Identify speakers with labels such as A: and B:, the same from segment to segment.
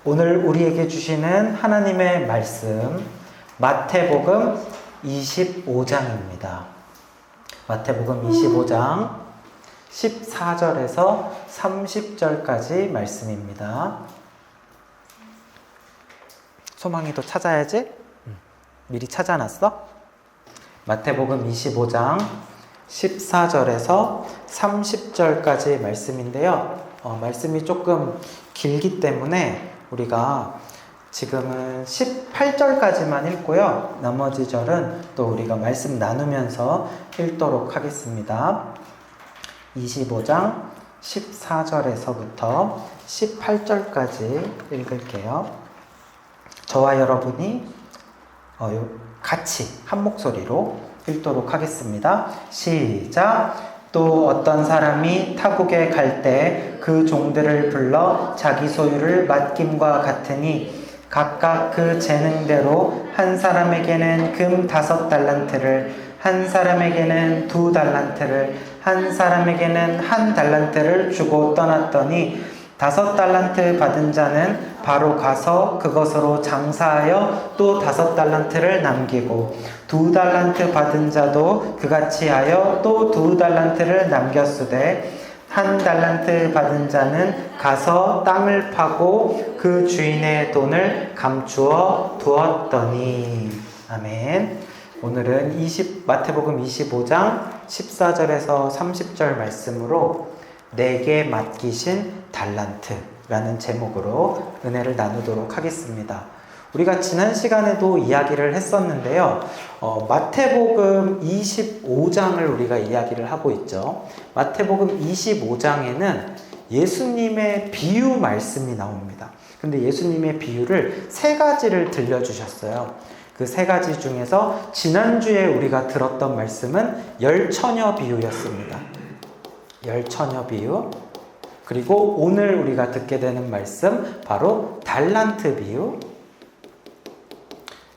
A: 오늘 우리에게 주시는 하나님의 말씀 마태복음 25장입니다. 마태복음 25장 14절에서 30절까지 말씀입니다. 소망이도 찾아야지? 미리 찾아놨어? 마태복음 25장 14절에서 30절까지 말씀인데요. 말씀이 조금 길기 때문에 우리가 지금은 18절까지만 읽고요. 나머지 절은 또 우리가 말씀 나누면서 읽도록 하겠습니다. 25장 14절에서부터 18절까지 읽을게요. 저와 여러분이 같이 한 목소리로 읽도록 하겠습니다. 시작! 또 어떤 사람이 타국에 갈 때 그 종들을 불러 자기 소유를 맡김과 같으니 각각 그 재능대로 한 사람에게는 금 5달란트를, 한 사람에게는 2달란트를, 한 사람에게는 1달란트를 주고 떠났더니 5달란트 받은 자는 바로 가서 그것으로 장사하여 또 5달란트를 남기고 2달란트 받은 자도 그같이 하여 또 2달란트를 남겼으되 1달란트 받은 자는 가서 땅을 파고 그 주인의 돈을 감추어 두었더니. 아멘. 오늘은 마태복음 25장 14절에서 30절 말씀으로 내게 맡기신 달란트라는 제목으로 은혜를 나누도록 하겠습니다. 우리가 지난 시간에도 이야기를 했었는데요. 마태복음 25장을 우리가 이야기를 하고 있죠. 마태복음 25장에는 예수님의 비유 말씀이 나옵니다. 근데 예수님의 비유를 3가지를 들려주셨어요. 그 3가지 중에서 지난주에 우리가 들었던 말씀은 열처녀 비유였습니다. 열처녀 비유. 그리고 오늘 우리가 듣게 되는 말씀 바로 달란트 비유.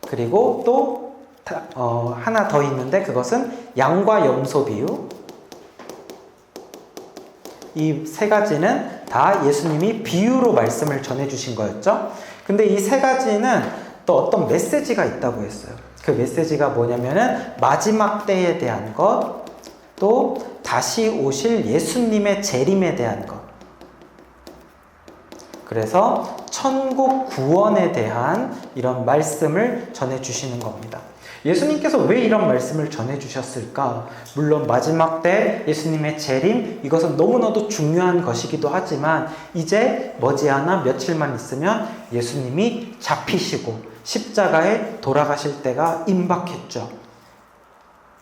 A: 그리고 또 하나 더 있는데 그것은 양과 염소 비유. 이 3가지는 다 예수님이 비유로 말씀을 전해주신 거였죠. 근데 이 3가지는 또 어떤 메시지가 있다고 했어요. 그 메시지가 뭐냐면은 마지막 때에 대한 것, 또 다시 오실 예수님의 재림에 대한 것. 그래서 천국 구원에 대한 이런 말씀을 전해주시는 겁니다. 예수님께서 왜 이런 말씀을 전해주셨을까? 물론 마지막 때 예수님의 재림, 이것은 너무나도 중요한 것이기도 하지만 이제 머지않아 며칠만 있으면 예수님이 잡히시고 십자가에 돌아가실 때가 임박했죠.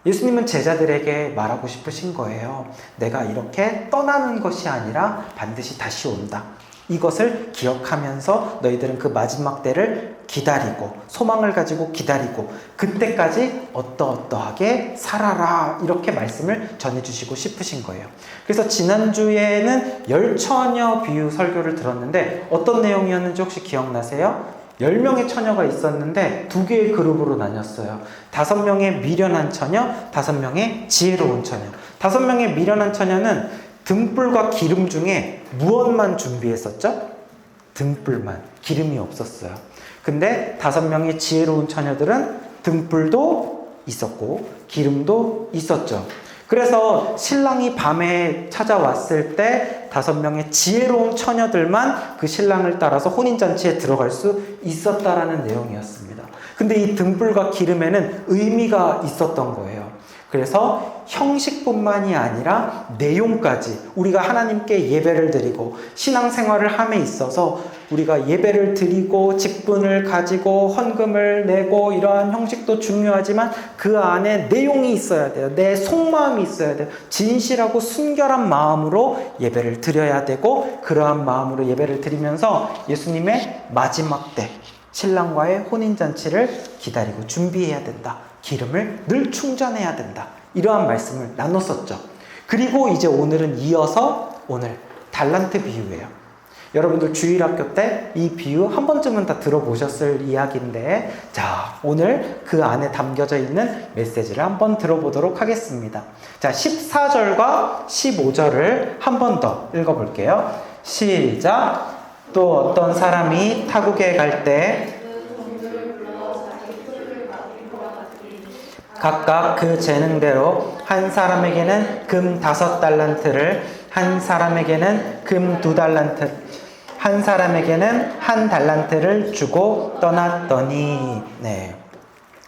A: 예수님은 제자들에게 말하고 싶으신 거예요. 내가 이렇게 떠나는 것이 아니라 반드시 다시 온다. 이것을 기억하면서 너희들은 그 마지막 때를 기다리고 소망을 가지고 기다리고 그때까지 어떠어떠하게 살아라, 이렇게 말씀을 전해주시고 싶으신 거예요. 그래서 지난주에는 열처녀 비유 설교를 들었는데 어떤 내용이었는지 혹시 기억나세요? 10명의 처녀가 있었는데 2개의 그룹으로 나뉘었어요. 5명의 미련한 처녀, 5명의 지혜로운 처녀. 5명의 미련한 처녀는 등불과 기름 중에 무엇만 준비했었죠? 등불만. 기름이 없었어요. 근데 5명의 지혜로운 처녀들은 등불도 있었고 기름도 있었죠. 그래서 신랑이 밤에 찾아왔을 때 5명의 지혜로운 처녀들만 그 신랑을 따라서 혼인잔치에 들어갈 수 있었다라는 내용이었습니다. 근데 이 등불과 기름에는 의미가 있었던 거예요. 그래서 형식뿐만이 아니라 내용까지 우리가 하나님께 예배를 드리고 신앙생활을 함에 있어서 우리가 예배를 드리고 직분을 가지고 헌금을 내고 이러한 형식도 중요하지만 그 안에 내용이 있어야 돼요. 내 속마음이 있어야 돼요. 진실하고 순결한 마음으로 예배를 드려야 되고 그러한 마음으로 예배를 드리면서 예수님의 마지막 때 신랑과의 혼인잔치를 기다리고 준비해야 된다. 기름을 늘 충전해야 된다. 이러한 말씀을 나눴었죠. 그리고 이제 오늘은 이어서 오늘 달란트 비유예요. 여러분들 주일학교 때 이 비유 한 번쯤은 다 들어보셨을 이야기인데, 자, 오늘 그 안에 담겨져 있는 메시지를 한번 들어보도록 하겠습니다. 자, 14절과 15절을 한 번 더 읽어볼게요. 시작! 또 어떤 사람이 타국에 갈 때 각각 그 재능대로 한 사람에게는 금 5달란트를, 한 사람에게는 금 2달란트, 한 사람에게는 1달란트를 주고 떠났더니. 네.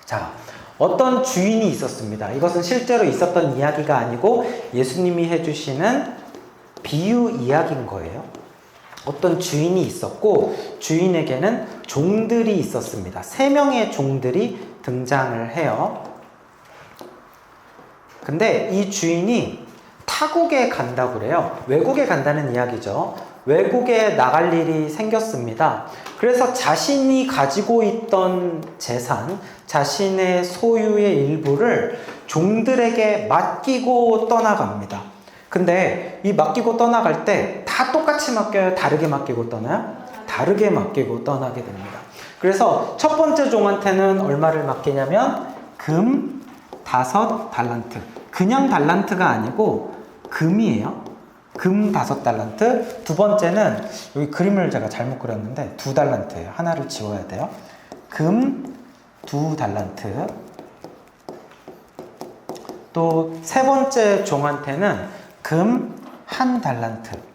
A: 자, 어떤 주인이 있었습니다. 이것은 실제로 있었던 이야기가 아니고 예수님이 해주시는 비유 이야기인 거예요. 어떤 주인이 있었고 주인에게는 종들이 있었습니다. 3명의 종들이 등장을 해요. 근데 이 주인이 타국에 간다고 그래요. 외국에 간다는 이야기죠. 외국에 나갈 일이 생겼습니다. 그래서 자신이 가지고 있던 재산, 자신의 소유의 일부를 종들에게 맡기고 떠나갑니다. 근데 이 맡기고 떠나갈 때 다 똑같이 맡겨요? 다르게 맡기고 떠나요? 다르게 맡기고 떠나게 됩니다. 그래서 첫 번째 종한테는 얼마를 맡기냐면 금 5달란트. 그냥 달란트가 아니고 금이에요. 금 5달란트. 두 번째는 여기 그림을 제가 잘못 그렸는데 2달란트예요. 하나를 지워야 돼요. 금 2달란트. 또 세 번째 종한테는 금 1달란트를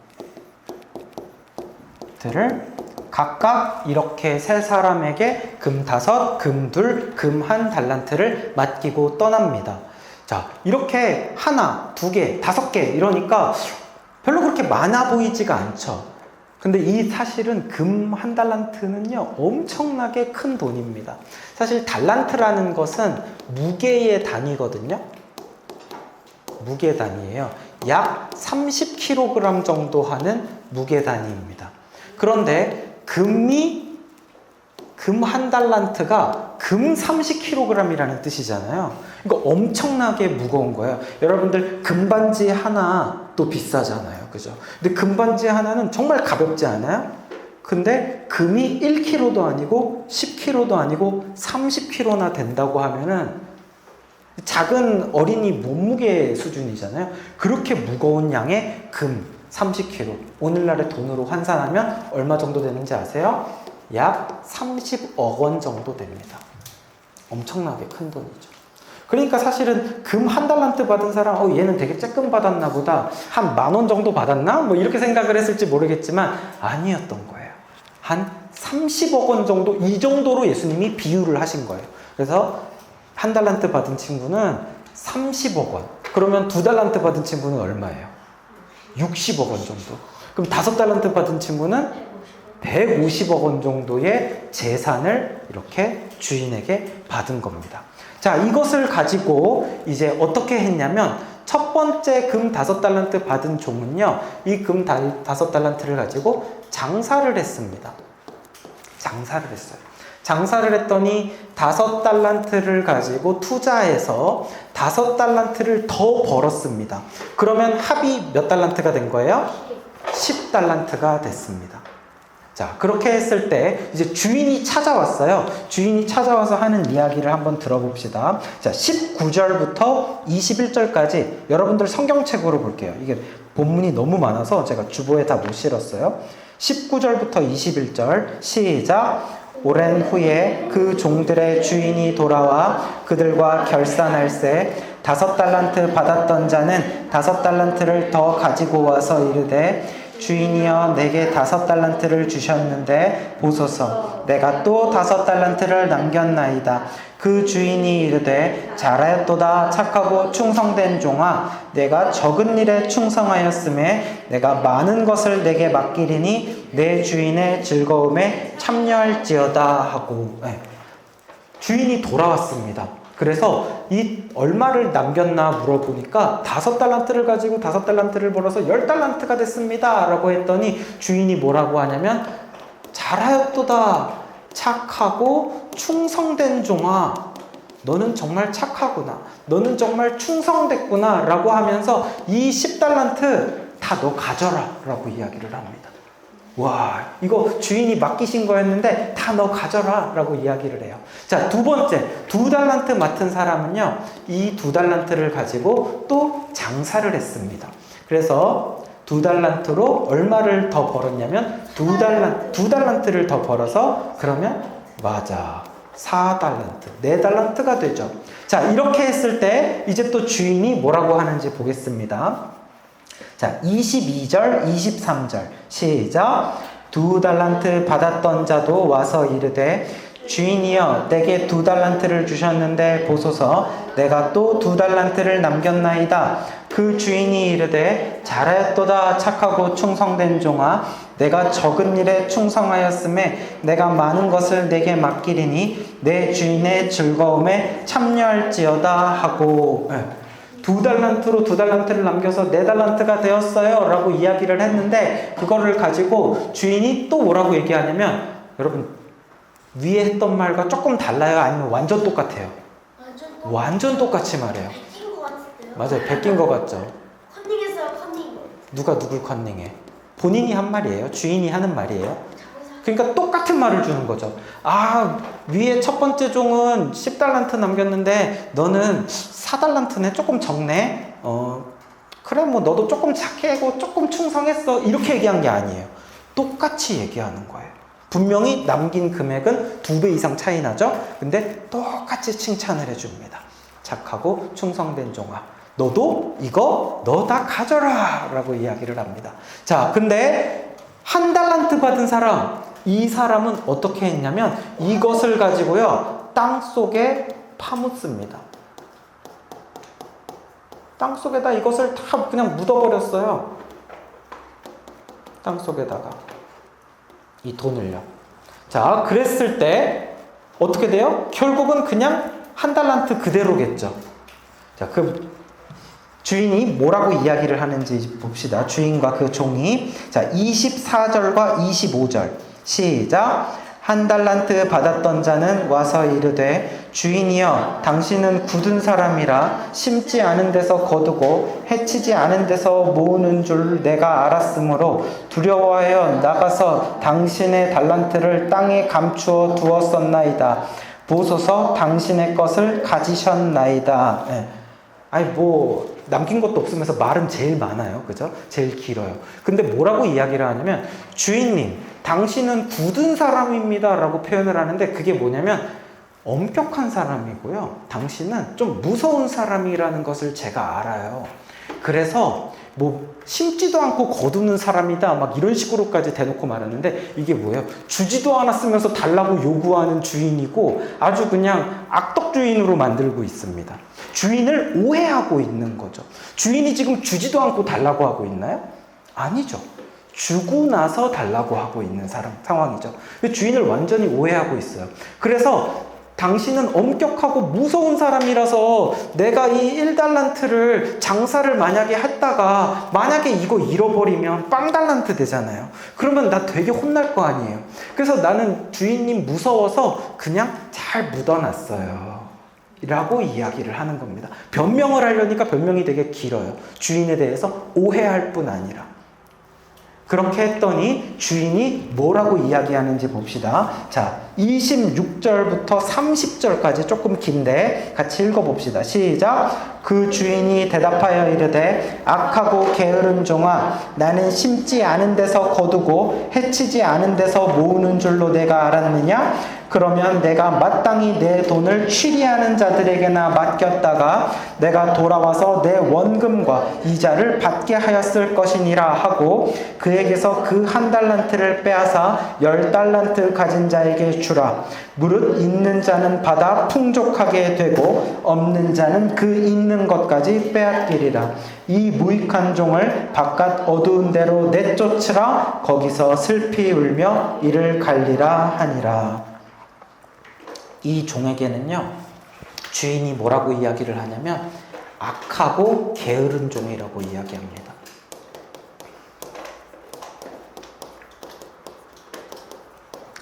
A: 각각 이렇게 3사람에게 금 5, 금 2, 금 1달란트를 맡기고 떠납니다. 자, 이렇게 하나, 2개, 5개 이러니까 별로 그렇게 많아 보이지가 않죠. 근데 이 사실은 금 1달란트는요, 엄청나게 큰 돈입니다. 사실 달란트라는 것은 무게의 단위거든요. 무게 단위예요. 약 30kg 정도 하는 무게 단위입니다. 그런데 금 1달란트가 금 30kg이라는 뜻이잖아요. 이거 엄청나게 무거운 거예요. 여러분들 금반지 하나도 비싸잖아요. 그죠? 근데 금반지 하나는 정말 가볍지 않아요? 근데 금이 1kg도 아니고 10kg도 아니고 30kg나 된다고 하면은 작은 어린이 몸무게 수준이잖아요. 그렇게 무거운 양의 금 30kg. 오늘날의 돈으로 환산하면 얼마 정도 되는지 아세요? 약 30억 원 정도 됩니다. 엄청나게 큰 돈이죠. 그러니까 사실은 금 1달란트 받은 사람, 얘는 되게 쬐끔 받았나 보다. 한 10,000원 정도 받았나? 뭐 이렇게 생각을 했을지 모르겠지만 아니었던 거예요. 한 30억 원 정도, 이 정도로 예수님이 비유를 하신 거예요. 그래서 1달란트 받은 친구는 30억 원. 그러면 2달란트 받은 친구는 얼마예요? 60억 원 정도. 그럼 5달란트 받은 친구는 150억 원 정도의 재산을 이렇게 주인에게 받은 겁니다. 자, 이것을 가지고 이제 어떻게 했냐면 첫 번째 금 5달란트 받은 종은요, 이 금 5달란트를 가지고 장사를 했습니다. 장사를 했어요. 장사를 했더니 5달란트를 가지고 투자해서 5달란트를 더 벌었습니다. 그러면 합이 몇 달란트가 된 거예요? 10달란트가 됐습니다. 자, 그렇게 했을 때 이제 주인이 찾아왔어요. 주인이 찾아와서 하는 이야기를 한번 들어봅시다. 자, 19절부터 21절까지 여러분들 성경책으로 볼게요. 이게 본문이 너무 많아서 제가 주보에 다 못 실었어요. 19절부터 21절 시작. 오랜 후에 그 종들의 주인이 돌아와 그들과 결산할세 5달란트 받았던 자는 5달란트를 더 가지고 와서 이르되 주인이여 내게 5달란트를 주셨는데 보소서 내가 또 5달란트를 남겼나이다. 그 주인이 이르되 잘하였도다 착하고 충성된 종아 내가 적은 일에 충성하였음에 내가 많은 것을 내게 맡기리니 내 주인의 즐거움에 참여할지어다 하고. 주인이 돌아왔습니다. 그래서 이 얼마를 남겼나 물어보니까 5달란트를 가지고 5달란트를 벌어서 10달란트가 됐습니다 라고 했더니 주인이 뭐라고 하냐면 잘하였도다 착하고 충성된 종아 너는 정말 착하구나 너는 정말 충성됐구나 라고 하면서 이 10달란트 다 너 가져라 라고 이야기를 합니다. 와, 이거 주인이 맡기신 거였는데 다 너 가져라 라고 이야기를 해요. 자, 두 번째 2달란트 맡은 사람은요 이 2달란트를 가지고 또 장사를 했습니다. 그래서 2달란트로 얼마를 더 벌었냐면 두 달란트를 더 벌어서 그러면 맞아. 4달란트, 4달란트가 되죠. 자, 이렇게 했을 때 이제 또 주인이 뭐라고 하는지 보겠습니다. 자, 22절, 23절 시작. 2달란트 받았던 자도 와서 이르되 주인이여 내게 2달란트를 주셨는데 보소서 내가 또 2달란트를 남겼나이다. 그 주인이 이르되 잘하였도다 착하고 충성된 종아 내가 적은 일에 충성하였음에 내가 많은 것을 내게 맡기리니 내 주인의 즐거움에 참여할지어다 하고 2달란트로 2달란트를 남겨서 4달란트가 되었어요 라고 이야기를 했는데 그거를 가지고 주인이 또 뭐라고 얘기하냐면 여러분 위에 했던 말과 조금 달라요? 아니면 완전 똑같아요? 완전 똑같이 말해요.
B: 베낀 것 같은데요?
A: 맞아요. 베낀 것 같죠?
B: 컨닝했어요, 컨닝.
A: 누가 누굴 컨닝해? 본인이 한 말이에요? 주인이 하는 말이에요? 그러니까 똑같은 말을 주는 거죠. 아, 위에 첫 번째 종은 10달란트 남겼는데 너는 4달란트네? 조금 적네? 그래 뭐 너도 조금 착하고 조금 충성했어. 이렇게 얘기한 게 아니에요. 똑같이 얘기하는 거예요. 분명히 남긴 금액은 2배 이상 차이 나죠? 근데 똑같이 칭찬을 해줍니다. 착하고 충성된 종아. 너도 이거 너 다 가져라! 라고 이야기를 합니다. 자, 근데 1달란트 받은 사람, 이 사람은 어떻게 했냐면 이것을 가지고요, 땅 속에 파묻습니다. 땅 속에다 이것을 다 그냥 묻어버렸어요. 땅 속에다가. 이 돈을요. 자, 그랬을 때 어떻게 돼요? 결국은 그냥 1달란트 그대로겠죠. 자, 그 주인이 뭐라고 이야기를 하는지 봅시다. 주인과 그 종이. 자, 24절과 25절 시작. 1달란트 받았던 자는 와서 이르되 주인이여 당신은 굳은 사람이라 심지 않은 데서 거두고 해치지 않은 데서 모으는 줄 내가 알았으므로 두려워하여 나가서 당신의 달란트를 땅에 감추어 두었었나이다. 보소서 당신의 것을 가지셨나이다. 네. 아니 뭐 남긴 것도 없으면서 말은 제일 많아요. 그죠? 제일 길어요. 근데 뭐라고 이야기를 하냐면 주인님 당신은 굳은 사람입니다 라고 표현을 하는데 그게 뭐냐면 엄격한 사람이고요. 당신은 좀 무서운 사람이라는 것을 제가 알아요. 그래서 뭐 심지도 않고 거두는 사람이다 막 이런 식으로까지 대놓고 말하는데 이게 뭐예요? 주지도 않았으면서 달라고 요구하는 주인이고 아주 그냥 악덕 주인으로 만들고 있습니다. 주인을 오해하고 있는 거죠. 주인이 지금 주지도 않고 달라고 하고 있나요? 아니죠. 주고 나서 달라고 하고 있는 상황이죠. 주인을 완전히 오해하고 있어요. 그래서 당신은 엄격하고 무서운 사람이라서 내가 이 1달란트를 장사를 만약에 했다가 만약에 이거 잃어버리면 빵달란트 되잖아요. 그러면 나 되게 혼날 거 아니에요. 그래서 나는 주인님 무서워서 그냥 잘 묻어놨어요. 라고 이야기를 하는 겁니다. 변명을 하려니까 변명이 되게 길어요. 주인에 대해서 오해할 뿐 아니라. 그렇게 했더니 주인이 뭐라고 이야기하는지 봅시다. 자, 26절부터 30절까지 조금 긴데 같이 읽어봅시다. 시작. 그 주인이 대답하여 이르되 악하고 게으른 종아 나는 심지 않은 데서 거두고 해치지 않은 데서 모으는 줄로 내가 알았느냐? 그러면 내가 마땅히 내 돈을 취리하는 자들에게나 맡겼다가 내가 돌아와서 내 원금과 이자를 받게 하였을 것이니라 하고 그에게서 그 1달란트를 빼앗아 10달란트 가진 자에게 주라. 무릇 있는 자는 받아 풍족하게 되고 없는 자는 그 있는 것까지 빼앗기리라. 이 무익한 종을 바깥 어두운 데로 내쫓으라. 거기서 슬피 울며 이를 갈리라 하니라. 이 종에게는요, 주인이 뭐라고 이야기를 하냐면 악하고 게으른 종이라고 이야기합니다.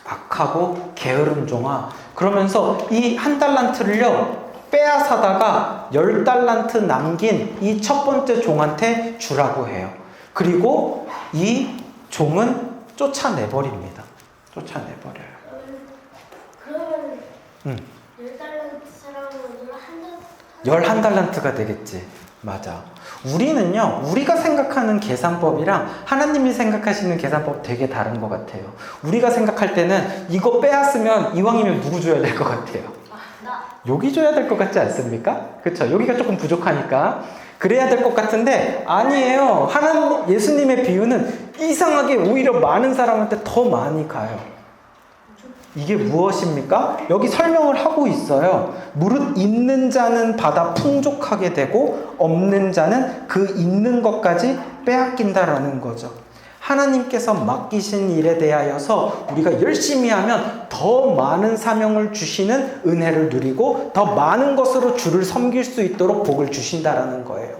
A: 악하고 게으른 종아. 그러면서 이 1달란트를요 빼앗아다가 10달란트 남긴 이 첫 번째 종한테 주라고 해요. 그리고 이 종은 쫓아내버립니다. 쫓아내버려요.
B: 그러면 10달란트 사람은 11달란트가
A: 되겠지. 맞아. 우리는요, 우리가 생각하는 계산법이랑 하나님이 생각하시는 계산법 되게 다른 것 같아요. 우리가 생각할 때는 이거 빼앗으면 이왕이면 누구 줘야 될 것 같아요?
B: 나.
A: 여기 줘야 될 것 같지 않습니까? 그쵸? 여기가 조금 부족하니까 그래야 될 것 같은데 아니에요. 예수님의 비유는 이상하게 오히려 많은 사람한테 더 많이 가요. 이게 무엇입니까? 여기 설명을 하고 있어요. 무릇 있는 자는 받아 풍족하게 되고 없는 자는 그 있는 것까지 빼앗긴다라는 거죠. 하나님께서 맡기신 일에 대하여서 우리가 열심히 하면 더 많은 사명을 주시는 은혜를 누리고 더 많은 것으로 주를 섬길 수 있도록 복을 주신다라는 거예요.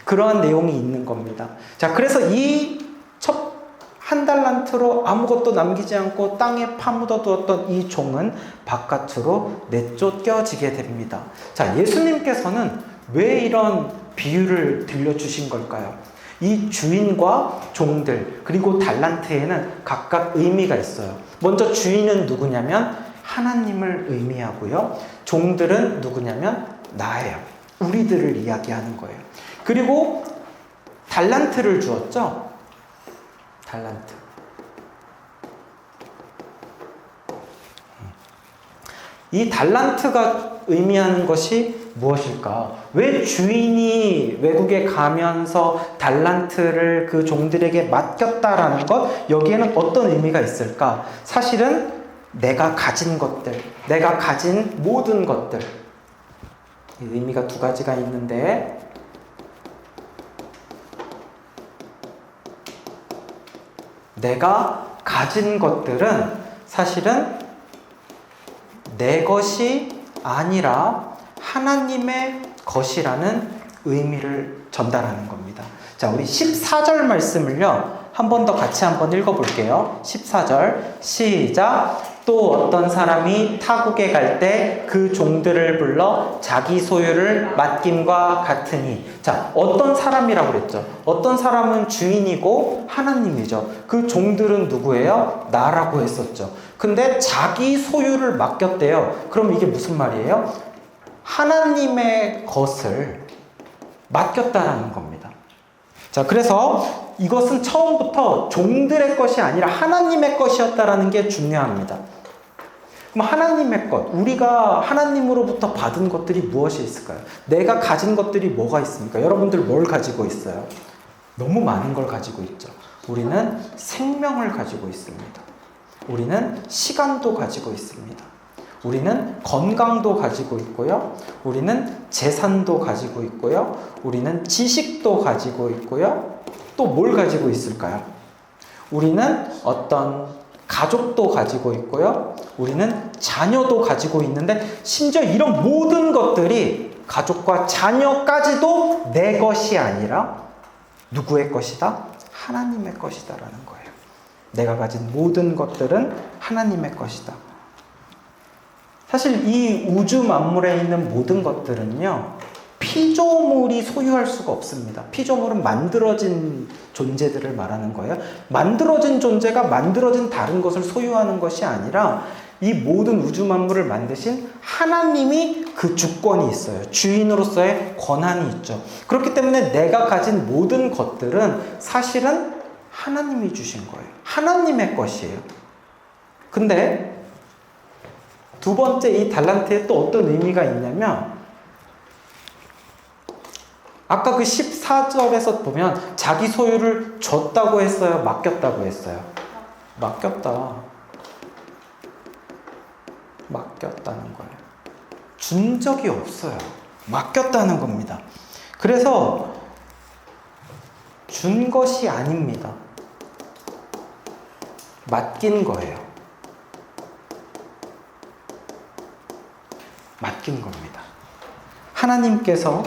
A: 그러한 내용이 있는 겁니다. 자, 그래서 이 첫 한 달란트로 아무것도 남기지 않고 땅에 파묻어 두었던 이 종은 바깥으로 내쫓겨지게 됩니다. 자, 예수님께서는 왜 이런 비유를 들려주신 걸까요? 이 주인과 종들 그리고 달란트에는 각각 의미가 있어요. 먼저 주인은 누구냐면 하나님을 의미하고요. 종들은 누구냐면 나예요. 우리들을 이야기하는 거예요. 그리고 달란트를 주었죠. 달란트. 이 달란트가 의미하는 것이 무엇일까? 왜 주인이 외국에 가면서 달란트를 그 종들에게 맡겼다라는 것, 여기에는 어떤 의미가 있을까? 사실은 내가 가진 것들, 내가 가진 모든 것들, 의미가 두 가지가 있는데, 내가 가진 것들은 사실은 내 것이 아니라 하나님의 것이라는 의미를 전달하는 겁니다. 자, 우리 14절 말씀을요, 한 번 더 같이 한번 읽어볼게요. 14절 시작. 또 어떤 사람이 타국에 갈 때 그 종들을 불러 자기 소유를 맡김과 같으니. 자, 어떤 사람이라고 그랬죠? 어떤 사람은 주인이고 하나님이죠. 그 종들은 누구예요? 나라고 했었죠. 근데 자기 소유를 맡겼대요. 그럼 이게 무슨 말이에요? 하나님의 것을 맡겼다라는 겁니다. 자, 그래서 이것은 처음부터 종들의 것이 아니라 하나님의 것이었다라는 게 중요합니다. 그럼 하나님의 것, 우리가 하나님으로부터 받은 것들이 무엇이 있을까요? 내가 가진 것들이 뭐가 있습니까? 여러분들 뭘 가지고 있어요? 너무 많은 걸 가지고 있죠. 우리는 생명을 가지고 있습니다. 우리는 시간도 가지고 있습니다. 우리는 건강도 가지고 있고요. 우리는 재산도 가지고 있고요. 우리는 지식도 가지고 있고요. 또 뭘 가지고 있을까요? 우리는 어떤 가족도 가지고 있고요. 우리는 자녀도 가지고 있는데 심지어 이런 모든 것들이 가족과 자녀까지도 내 것이 아니라 누구의 것이다? 하나님의 것이다라는 거예요. 내가 가진 모든 것들은 하나님의 것이다. 사실 이 우주 만물에 있는 모든 것들은요, 피조물이 소유할 수가 없습니다. 피조물은 만들어진 존재들을 말하는 거예요. 만들어진 존재가 만들어진 다른 것을 소유하는 것이 아니라 이 모든 우주 만물을 만드신 하나님이 그 주권이 있어요. 주인으로서의 권한이 있죠. 그렇기 때문에 내가 가진 모든 것들은 사실은 하나님이 주신 거예요. 하나님의 것이에요. 근데 두 번째 이 달란트에 또 어떤 의미가 있냐면, 아까 그 14절에서 보면 자기 소유를 줬다고 했어요? 맡겼다고 했어요? 맡겼다. 맡겼다는 거예요. 준 적이 없어요. 맡겼다는 겁니다. 그래서 준 것이 아닙니다. 맡긴 거예요. 맡긴 겁니다. 하나님께서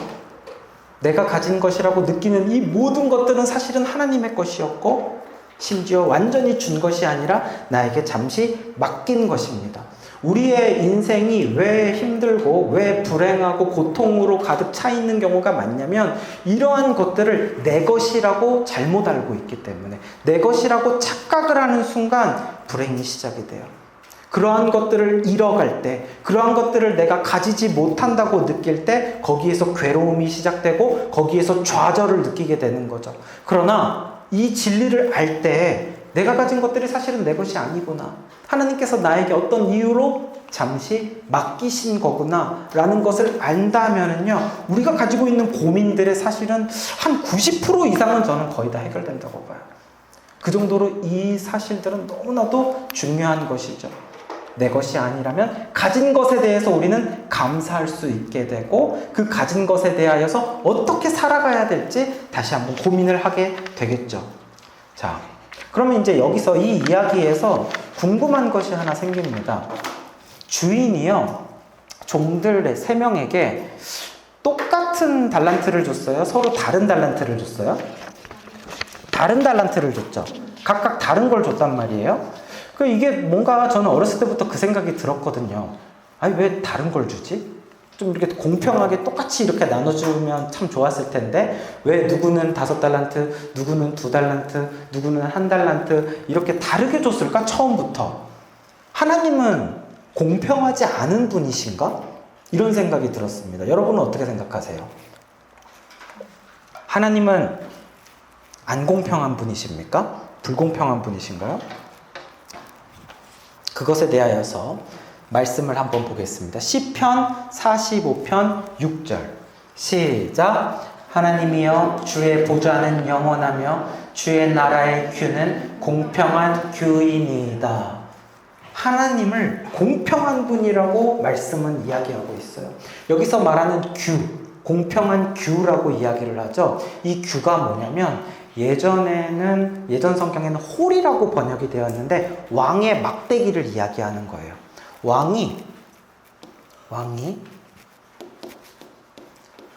A: 내가 가진 것이라고 느끼는 이 모든 것들은 사실은 하나님의 것이었고, 심지어 완전히 준 것이 아니라 나에게 잠시 맡긴 것입니다. 우리의 인생이 왜 힘들고 왜 불행하고 고통으로 가득 차 있는 경우가 많냐면, 이러한 것들을 내 것이라고 잘못 알고 있기 때문에, 내 것이라고 착각을 하는 순간 불행이 시작이 돼요. 그러한 것들을 잃어갈 때, 그러한 것들을 내가 가지지 못한다고 느낄 때 거기에서 괴로움이 시작되고 거기에서 좌절을 느끼게 되는 거죠. 그러나 이 진리를 알 때 내가 가진 것들이 사실은 내 것이 아니구나. 하나님께서 나에게 어떤 이유로 잠시 맡기신 거구나 라는 것을 안다면은요, 우리가 가지고 있는 고민들의 사실은 한 90% 이상은 저는 거의 다 해결된다고 봐요. 그 정도로 이 사실들은 너무나도 중요한 것이죠. 내 것이 아니라면 가진 것에 대해서 우리는 감사할 수 있게 되고 그 가진 것에 대하여서 어떻게 살아가야 될지 다시 한번 고민을 하게 되겠죠. 자, 그러면 이제 여기서 이 이야기에서 궁금한 것이 하나 생깁니다. 주인이요, 종들 3명에게 똑같은 달란트를 줬어요? 서로 다른 달란트를 줬어요? 다른 달란트를 줬죠. 각각 다른 걸 줬단 말이에요. 이게 뭔가 저는 어렸을 때부터 그 생각이 들었거든요. 아니, 왜 다른 걸 주지? 좀 이렇게 공평하게 똑같이 이렇게 나눠주면 참 좋았을 텐데, 왜 누구는 5달란트, 누구는 2달란트, 누구는 1달란트, 이렇게 다르게 줬을까? 처음부터. 하나님은 공평하지 않은 분이신가? 이런 생각이 들었습니다. 여러분은 어떻게 생각하세요? 하나님은 안 공평한 분이십니까? 불공평한 분이신가요? 그것에 대하여서 말씀을 한번 보겠습니다. 시편 45편 6절 시작. 하나님이여, 주의 보좌는 영원하며 주의 나라의 규는 공평한 규이니이다. 하나님을 공평한 분이라고 말씀은 이야기하고 있어요. 여기서 말하는 규, 공평한 규라고 이야기를 하죠. 이 규가 뭐냐면 예전 성경에는 홀이라고 번역이 되었는데 왕의 막대기를 이야기하는 거예요. 왕이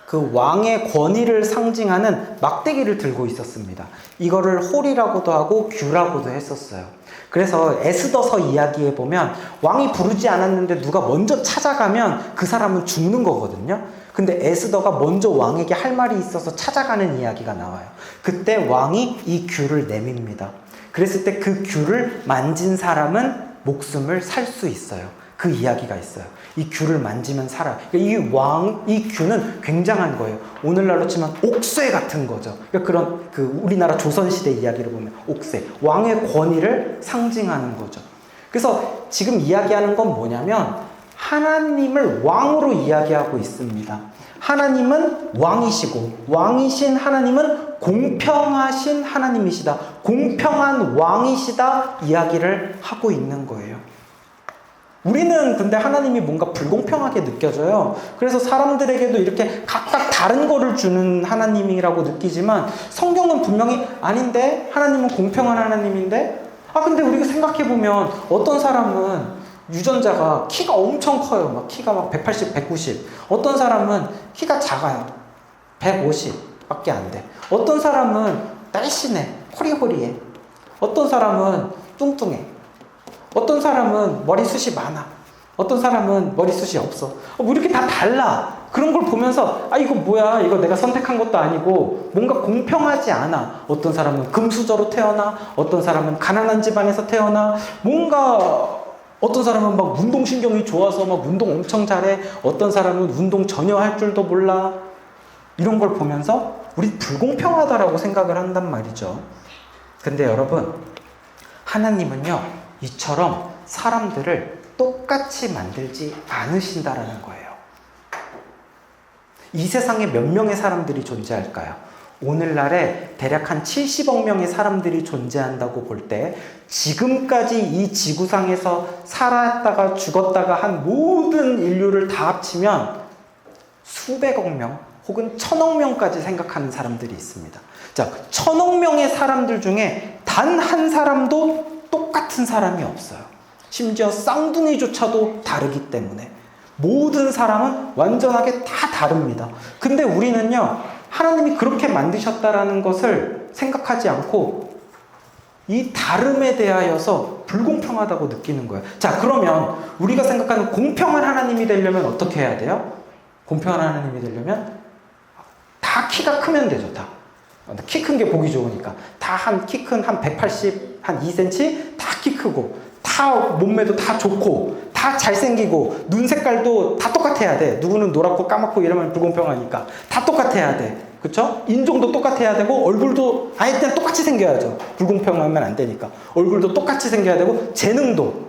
A: 그 왕의 권위를 상징하는 막대기를 들고 있었습니다. 이거를 홀이라고도 하고 규라고도 했었어요. 그래서 에스더서 이야기에 보면 왕이 부르지 않았는데 누가 먼저 찾아가면 그 사람은 죽는 거거든요. 근데 에스더가 먼저 왕에게 할 말이 있어서 찾아가는 이야기가 나와요. 그때 왕이 이 규를 내밉니다. 그랬을 때 그 규를 만진 사람은 목숨을 살 수 있어요. 그 이야기가 있어요. 이 규를 만지면 살아. 이 규는 굉장한 거예요. 오늘날로 치면 옥쇠 같은 거죠. 그런 우리나라 조선시대 이야기를 보면 옥쇠, 왕의 권위를 상징하는 거죠. 그래서 지금 이야기하는 건 뭐냐면 하나님을 왕으로 이야기하고 있습니다. 하나님은 왕이시고 왕이신 하나님은 공평하신 하나님이시다. 공평한 왕이시다 이야기를 하고 있는 거예요. 우리는 근데 하나님이 뭔가 불공평하게 느껴져요. 그래서 사람들에게도 이렇게 각각 다른 거를 주는 하나님이라고 느끼지만 성경은 분명히 아닌데, 하나님은 공평한 하나님인데, 근데 우리가 생각해보면 어떤 사람은 유전자가 키가 엄청 커요. 막 키가 막 180, 190. 어떤 사람은 키가 작아요. 150 밖에 안 돼. 어떤 사람은 날씬해. 호리호리해. 어떤 사람은 뚱뚱해. 어떤 사람은 머리숱이 많아. 어떤 사람은 머리숱이 없어. 뭐 이렇게 다 달라. 그런 걸 보면서 이거 뭐야, 이거 내가 선택한 것도 아니고 뭔가 공평하지 않아. 어떤 사람은 금수저로 태어나, 어떤 사람은 가난한 집안에서 태어나, 뭔가 어떤 사람은 막 운동신경이 좋아서 막 운동 엄청 잘해. 어떤 사람은 운동 전혀 할 줄도 몰라. 이런 걸 보면서 우리 불공평하다라고 생각을 한단 말이죠. 근데 여러분, 하나님은요 이처럼 사람들을 똑같이 만들지 않으신다라는 거예요. 이 세상에 몇 명의 사람들이 존재할까요? 오늘날에 대략 한 70억 명의 사람들이 존재한다고 볼 때 지금까지 이 지구상에서 살았다가 죽었다가 한 모든 인류를 다 합치면 수백억 명 혹은 천억 명까지 생각하는 사람들이 있습니다. 자, 천억 명의 사람들 중에 단 한 사람도 똑같은 사람이 없어요. 심지어 쌍둥이조차도 다르기 때문에 모든 사람은 완전하게 다 다릅니다. 근데 우리는요, 하나님이 그렇게 만드셨다라는 것을 생각하지 않고 이 다름에 대하여서 불공평하다고 느끼는 거예요. 자, 그러면 우리가 생각하는 공평한 하나님이 되려면 어떻게 해야 돼요? 공평한 하나님이 되려면 다 키가 크면 되죠. 다. 키 큰 게 보기 좋으니까 다 키 큰 한 180, 한 2cm 다 키 크고 다 다 몸매도 다 좋고 다 잘생기고 눈 색깔도 다 똑같아야 돼. 누구는 노랗고 까맣고 이러면 불공평하니까 다 똑같아야 돼. 그쵸? 인종도 똑같아야 되고 얼굴도 아예 그냥 똑같이 생겨야죠. 불공평하면 안 되니까. 얼굴도 똑같이 생겨야 되고 재능도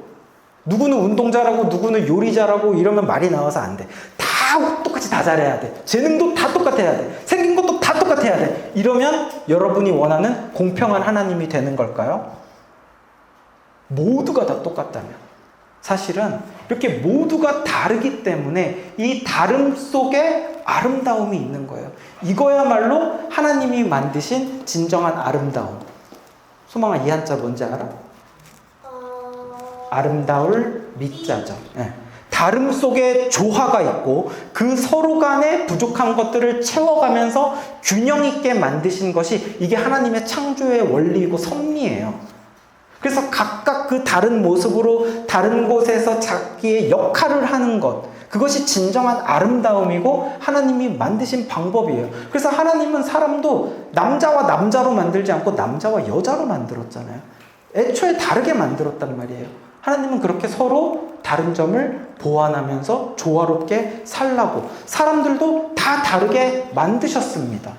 A: 누구는 운동 잘하고 누구는 요리 잘하고 이러면 말이 나와서 안 돼. 다 똑같이 다 잘해야 돼. 재능도 다 똑같아야 돼. 생긴 것도 다 똑같아야 돼. 이러면 여러분이 원하는 공평한 하나님이 되는 걸까요? 모두가 다 똑같다면. 사실은 이렇게 모두가 다르기 때문에 이 다름 속에 아름다움이 있는 거예요. 이거야말로 하나님이 만드신 진정한 아름다움. 소망아, 이 한자 뭔지 알아? 아름다울 미자죠. 네. 다름 속에 조화가 있고 그 서로 간의 부족한 것들을 채워가면서 균형 있게 만드신 것이 이게 하나님의 창조의 원리이고 섭리예요. 그래서 각각 그 다른 모습으로 다른 곳에서 자기의 역할을 하는 것, 그것이 진정한 아름다움이고 하나님이 만드신 방법이에요. 그래서 하나님은 사람도 남자와 남자로 만들지 않고 남자와 여자로 만들었잖아요. 애초에 다르게 만들었단 말이에요. 하나님은 그렇게 서로 다른 점을 보완하면서 조화롭게 살라고 사람들도 다 다르게 만드셨습니다.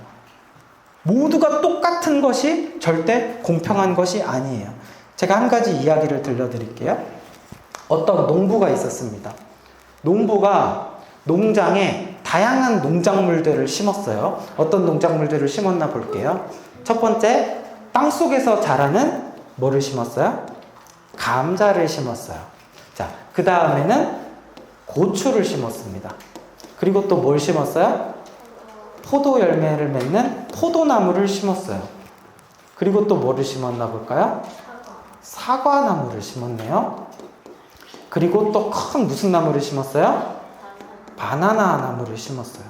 A: 모두가 똑같은 것이 절대 공평한 것이 아니에요. 제가 한 가지 이야기를 들려드릴게요. 어떤 농부가 있었습니다. 농부가 농장에 다양한 농작물들을 심었어요. 어떤 농작물들을 심었나 볼게요. 첫 번째, 땅속에서 자라는 뭐를 심었어요? 감자를 심었어요. 자, 그 다음에는 고추를 심었습니다. 그리고 또 뭘 심었어요? 포도 열매를 맺는 포도나무를 심었어요. 그리고 또 뭐를 심었나 볼까요? 사과나무를 심었네요. 그리고 또 큰 무슨 나무를 심었어요? 바나나 나무를 심었어요.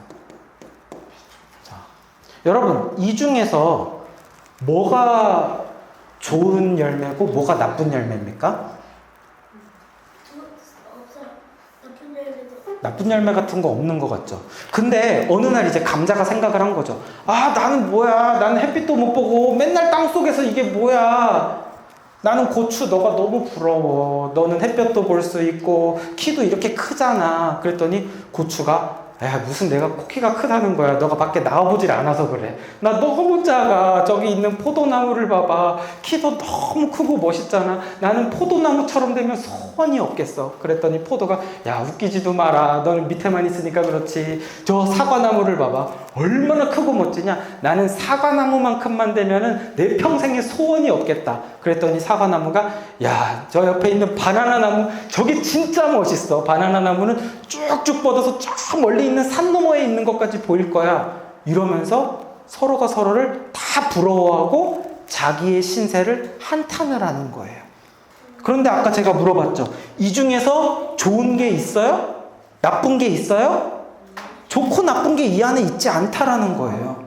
A: 자, 여러분, 이 중에서 뭐가 좋은 열매고 뭐가 나쁜 열매입니까? 나쁜 열매 같은 거 없는 것 같죠? 근데 어느 날 이제 감자가 생각을 한 거죠. 아, 나는 뭐야? 나는 햇빛도 못 보고 맨날 땅속에서 이게 뭐야? 나는 고추 너가 너무 부러워. 너는 햇볕도 볼 수 있고 키도 이렇게 크잖아. 그랬더니 고추가 야, 무슨 내가 키가 크다는 거야. 너가 밖에 나와보질 않아서 그래. 나 너무 작아. 저기 있는 포도나무를 봐봐. 키도 너무 크고 멋있잖아. 나는 포도나무처럼 되면 소원이 없겠어. 그랬더니 포도가 야, 웃기지도 마라. 너는 밑에만 있으니까 그렇지. 저 사과나무를 봐봐. 얼마나 크고 멋지냐. 나는 사과나무만큼만 되면은 내 평생에 소원이 없겠다. 그랬더니 사과나무가 야, 저 옆에 있는 바나나나무 저기 진짜 멋있어. 바나나나무는 쭉쭉 뻗어서 저 멀리 있는 산 너머에 있는 것까지 보일 거야. 이러면서 서로가 서로를 다 부러워하고 자기의 신세를 한탄을 하는 거예요. 그런데 아까 제가 물어봤죠. 이 중에서 좋은 게 있어요? 나쁜 게 있어요? 좋고 나쁜 게 이 안에 있지 않다라는 거예요.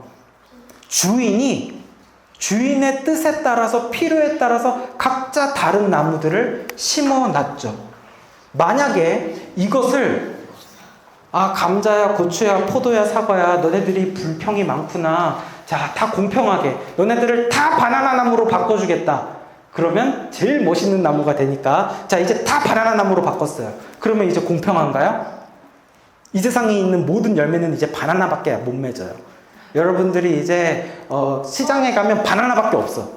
A: 주인의 뜻에 따라서 필요에 따라서 각자 다른 나무들을 심어놨죠. 만약에 이것을 감자야, 고추야, 포도야, 사과야, 너네들이 불평이 많구나. 자, 다 공평하게 너네들을 다 바나나 나무로 바꿔주겠다. 그러면 제일 멋있는 나무가 되니까 자, 이제 다 바나나 나무로 바꿨어요. 그러면 이제 공평한가요? 이 세상에 있는 모든 열매는 이제 바나나밖에 못 맺어요. 여러분들이 이제 시장에 가면 바나나밖에 없어.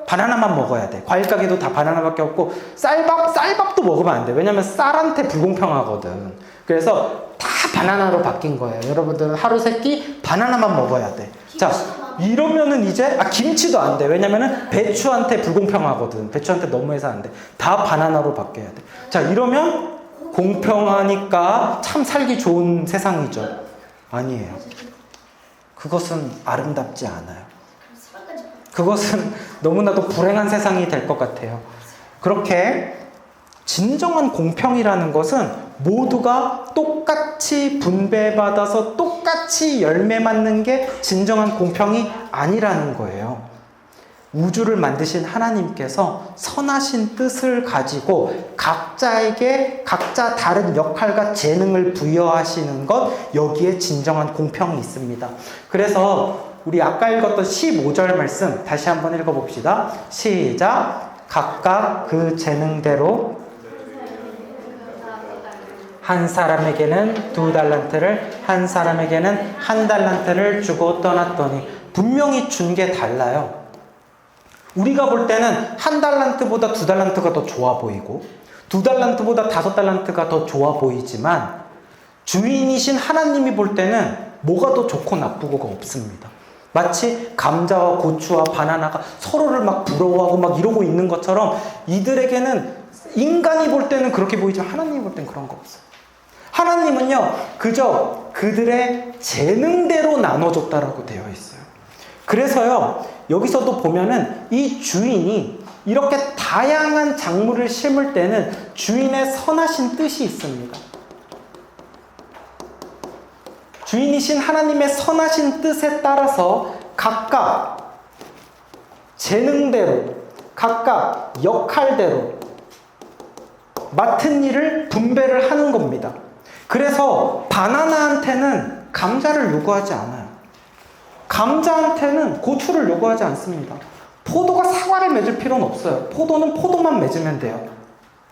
A: 바나나만 먹어야 돼. 과일 가게도 다 바나나밖에 없고 쌀밥도 먹으면 안 돼. 왜냐면 쌀한테 불공평하거든. 그래서 다 바나나로 바뀐 거예요. 여러분들은 하루 세 끼 바나나만 먹어야 돼. 자, 이러면은 이제 김치도 안 돼. 왜냐면은 배추한테 불공평하거든. 배추한테 너무해서 안 돼. 다 바나나로 바뀌어야 돼. 자, 이러면 공평하니까 참 살기 좋은 세상이죠. 아니에요. 그것은 아름답지 않아요. 그것은 너무나도 불행한 세상이 될 것 같아요. 그렇게 진정한 공평이라는 것은 모두가 똑같이 분배받아서 똑같이 열매 맺는 게 진정한 공평이 아니라는 거예요. 우주를 만드신 하나님께서 선하신 뜻을 가지고 각자에게 각자 다른 역할과 재능을 부여하시는 것, 여기에 진정한 공평이 있습니다. 그래서 우리 아까 읽었던 15절 말씀 다시 한번 읽어봅시다. 시작. 각각 그 재능대로 한 사람에게는 2달란트를, 한 사람에게는 1달란트를 주고 떠났더니 분명히 준 게 달라요. 우리가 볼 때는 1달란트보다 2달란트가 더 좋아 보이고 2달란트보다 5달란트가 더 좋아 보이지만 주인이신 하나님이 볼 때는 뭐가 더 좋고 나쁘고가 없습니다. 마치 감자와 고추와 바나나가 서로를 막 부러워하고 막 이러고 있는 것처럼 이들에게는 인간이 볼 때는 그렇게 보이지만 하나님이 볼 때는 그런 거 없어요. 하나님은요 그저 그들의 재능대로 나눠줬다라고 되어 있어요. 그래서요 여기서도 보면은 이 주인이 이렇게 다양한 작물을 심을 때는 주인의 선하신 뜻이 있습니다. 주인이신 하나님의 선하신 뜻에 따라서 각각 재능대로, 각각 역할대로 맡은 일을 분배를 하는 겁니다. 그래서 바나나한테는 감자를 요구하지 않아요. 감자한테는 고추를 요구하지 않습니다. 포도가 사과를 맺을 필요는 없어요. 포도는 포도만 맺으면 돼요.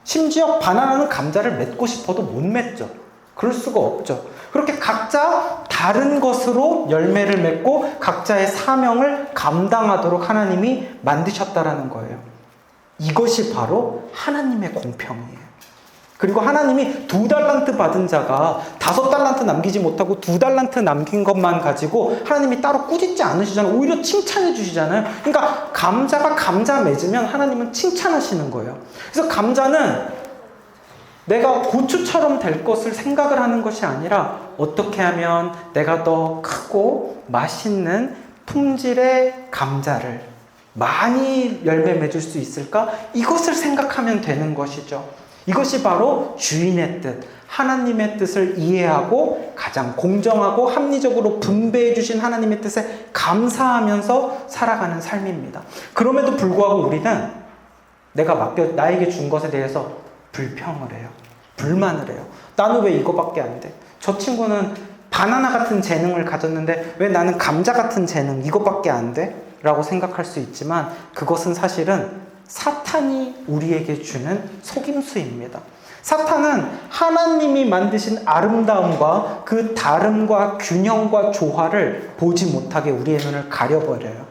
A: 심지어 바나나는 감자를 맺고 싶어도 못 맺죠. 그럴 수가 없죠. 그렇게 각자 다른 것으로 열매를 맺고 각자의 사명을 감당하도록 하나님이 만드셨다라는 거예요. 이것이 바로 하나님의 공평이에요. 그리고 하나님이 2달란트 받은 자가 5달란트 남기지 못하고 2달란트 남긴 것만 가지고 하나님이 따로 꾸짖지 않으시잖아요. 오히려 칭찬해 주시잖아요. 그러니까 감자가 감자 맺으면 하나님은 칭찬하시는 거예요. 그래서 감자는 내가 고추처럼 될 것을 생각을 하는 것이 아니라 어떻게 하면 내가 더 크고 맛있는 품질의 감자를 많이 열매 맺을 수 있을까? 이것을 생각하면 되는 것이죠. 이것이 바로 주인의 뜻, 하나님의 뜻을 이해하고 가장 공정하고 합리적으로 분배해 주신 하나님의 뜻에 감사하면서 살아가는 삶입니다. 그럼에도 불구하고 우리는 나에게 준 것에 대해서 불평을 해요. 불만을 해요. 나는 왜 이거밖에 안 돼? 저 친구는 바나나 같은 재능을 가졌는데 왜 나는 감자 같은 재능 이거밖에 안 돼? 라고 생각할 수 있지만 그것은 사실은 사탄이 우리에게 주는 속임수입니다. 사탄은 하나님이 만드신 아름다움과 그 다름과 균형과 조화를 보지 못하게 우리의 눈을 가려버려요.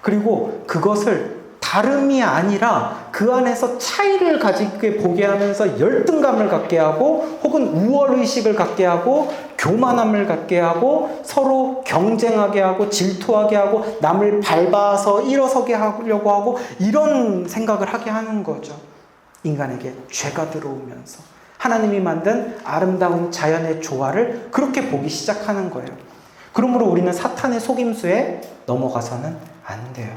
A: 그리고 그것을 다름이 아니라 그 안에서 차이를 가지게 보게 하면서 열등감을 갖게 하고 혹은 우월의식을 갖게 하고 교만함을 갖게 하고 서로 경쟁하게 하고 질투하게 하고 남을 밟아서 일어서게 하려고 하고 이런 생각을 하게 하는 거죠. 인간에게 죄가 들어오면서 하나님이 만든 아름다운 자연의 조화를 그렇게 보기 시작하는 거예요. 그러므로 우리는 사탄의 속임수에 넘어가서는 안 돼요.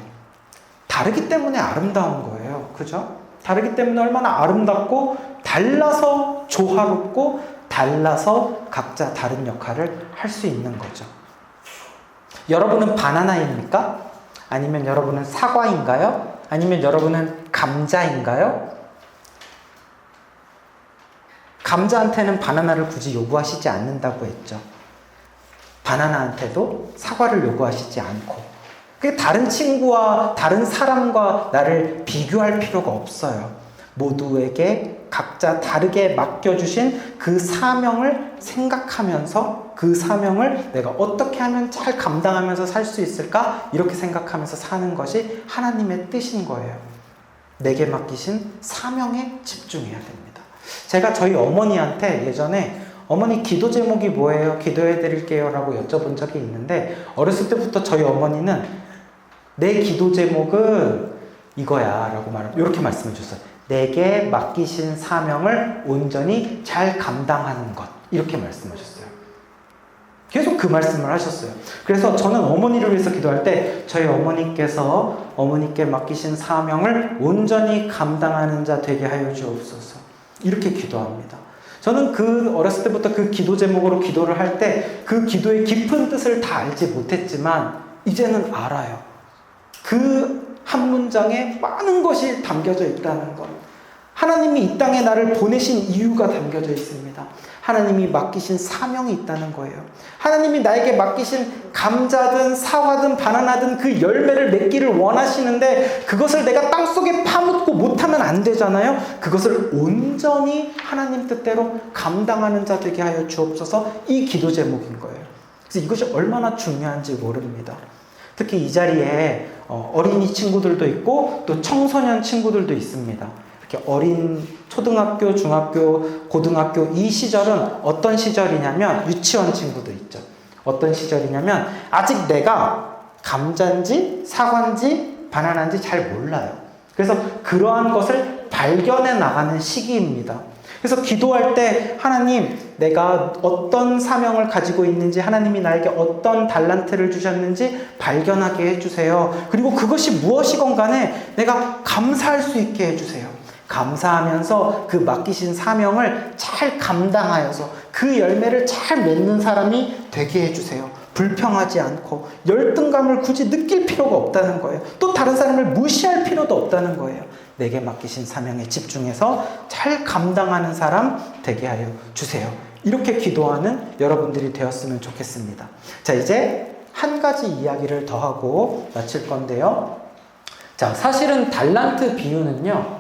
A: 다르기 때문에 아름다운 거예요. 그죠? 다르기 때문에 얼마나 아름답고 달라서 조화롭고 달라서 각자 다른 역할을 할 수 있는 거죠. 여러분은 바나나입니까? 아니면 여러분은 사과인가요? 아니면 여러분은 감자인가요? 감자한테는 바나나를 굳이 요구하시지 않는다고 했죠. 바나나한테도 사과를 요구하시지 않고 다른 친구와 다른 사람과 나를 비교할 필요가 없어요. 모두에게 각자 다르게 맡겨주신 그 사명을 생각하면서 그 사명을 내가 어떻게 하면 잘 감당하면서 살 수 있을까? 이렇게 생각하면서 사는 것이 하나님의 뜻인 거예요. 내게 맡기신 사명에 집중해야 됩니다. 제가 저희 어머니한테 예전에 어머니 기도 제목이 뭐예요? 기도해 드릴게요 라고 여쭤본 적이 있는데 어렸을 때부터 저희 어머니는 내 기도 제목은 이거야 라고 이렇게 말씀해 주셨어요. 내게 맡기신 사명을 온전히 잘 감당하는 것 이렇게 말씀하셨어요. 계속 그 말씀을 하셨어요. 그래서 저는 어머니를 위해서 기도할 때 저희 어머니께서 어머니께 맡기신 사명을 온전히 감당하는 자 되게 하여 주옵소서 이렇게 기도합니다. 저는 어렸을 때부터 그 기도 제목으로 기도를 할 때 그 기도의 깊은 뜻을 다 알지 못했지만 이제는 알아요. 그 한 문장에 많은 것이 담겨져 있다는 것. 하나님이 이 땅에 나를 보내신 이유가 담겨져 있습니다. 하나님이 맡기신 사명이 있다는 거예요. 하나님이 나에게 맡기신 감자든 사과든 바나나든 그 열매를 맺기를 원하시는데 그것을 내가 땅속에 파묻고 못하면 안 되잖아요. 그것을 온전히 하나님 뜻대로 감당하는 자 되게 하여 주옵소서. 이 기도 제목인 거예요. 그래서 이것이 얼마나 중요한지 모릅니다. 특히 이 자리에 어린이 친구들도 있고 또 청소년 친구들도 있습니다. 이렇게 어린 초등학교, 중학교, 고등학교 이 시절은 어떤 시절이냐면 유치원 친구들 있죠. 어떤 시절이냐면 아직 내가 감자인지 사과인지 바나나인지 잘 몰라요. 그래서 그러한 것을 발견해 나가는 시기입니다. 그래서 기도할 때 하나님 내가 어떤 사명을 가지고 있는지 하나님이 나에게 어떤 달란트를 주셨는지 발견하게 해주세요. 그리고 그것이 무엇이건 간에 내가 감사할 수 있게 해주세요. 감사하면서 그 맡기신 사명을 잘 감당하여서 그 열매를 잘 맺는 사람이 되게 해주세요. 불평하지 않고 열등감을 굳이 느낄 필요가 없다는 거예요. 또 다른 사람을 무시할 필요도 없다는 거예요. 내게 맡기신 사명에 집중해서 잘 감당하는 사람 되게 하여 주세요. 이렇게 기도하는 여러분들이 되었으면 좋겠습니다. 자, 이제 한 가지 이야기를 더 하고 마칠 건데요. 자, 사실은 달란트 비유는요,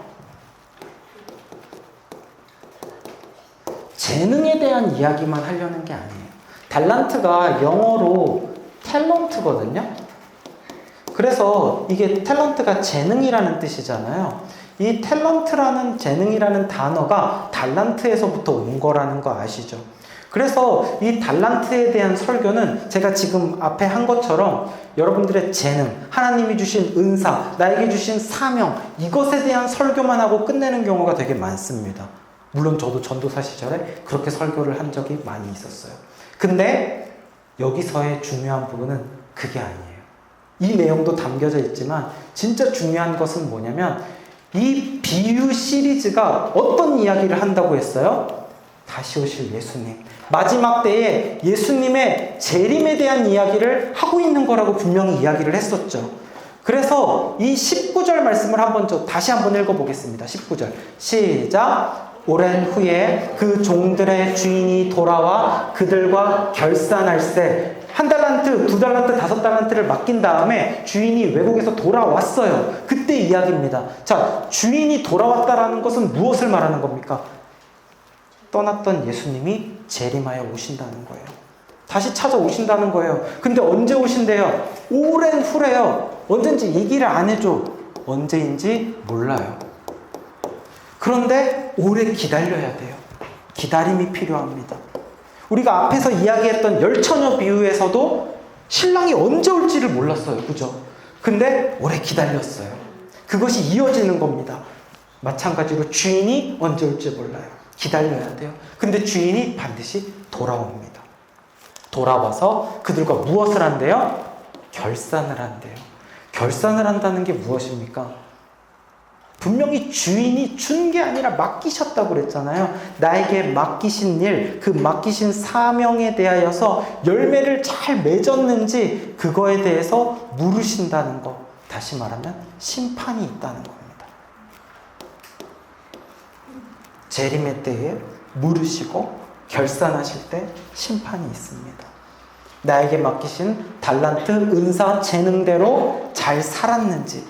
A: 재능에 대한 이야기만 하려는 게 아니에요. 달란트가 영어로 탤런트거든요. 그래서 이게 탤런트가 재능이라는 뜻이잖아요. 이 탤런트라는 재능이라는 단어가 달란트에서부터 온 거라는 거 아시죠? 그래서 이 달란트에 대한 설교는 제가 지금 앞에 한 것처럼 여러분들의 재능, 하나님이 주신 은사, 나에게 주신 사명, 이것에 대한 설교만 하고 끝내는 경우가 되게 많습니다. 물론 저도 전도사 시절에 그렇게 설교를 한 적이 많이 있었어요. 근데 여기서의 중요한 부분은 그게 아니에요. 이 내용도 담겨져 있지만 진짜 중요한 것은 뭐냐면 이 비유 시리즈가 어떤 이야기를 한다고 했어요? 다시 오실 예수님. 마지막 때에 예수님의 재림에 대한 이야기를 하고 있는 거라고 분명히 이야기를 했었죠. 그래서 이 19절 말씀을 다시 한번 읽어보겠습니다. 19절 시작. 오랜 후에 그 종들의 주인이 돌아와 그들과 결산할세. 1달란트, 2달란트, 5달란트를 맡긴 다음에 주인이 외국에서 돌아왔어요. 그때 이야기입니다. 자, 주인이 돌아왔다라는 것은 무엇을 말하는 겁니까? 떠났던 예수님이 재림하여 오신다는 거예요. 다시 찾아오신다는 거예요. 근데 언제 오신대요? 오랜 후래요. 언젠지 얘기를 안 해줘. 언제인지 몰라요. 그런데 오래 기다려야 돼요. 기다림이 필요합니다. 우리가 앞에서 이야기했던 열처녀 비유에서도 신랑이 언제 올지를 몰랐어요. 그죠? 근데 오래 기다렸어요. 그것이 이어지는 겁니다. 마찬가지로 주인이 언제 올지 몰라요. 기다려야 돼요. 근데 주인이 반드시 돌아옵니다. 돌아와서 그들과 무엇을 한대요? 결산을 한대요. 결산을 한다는 게 무엇입니까? 분명히 주인이 준 게 아니라 맡기셨다고 그랬잖아요. 나에게 맡기신 일, 그 맡기신 사명에 대하여서 열매를 잘 맺었는지 그거에 대해서 물으신다는 거. 다시 말하면 심판이 있다는 겁니다. 재림의 때에 물으시고 결산하실 때 심판이 있습니다. 나에게 맡기신 달란트, 은사, 재능대로 잘 살았는지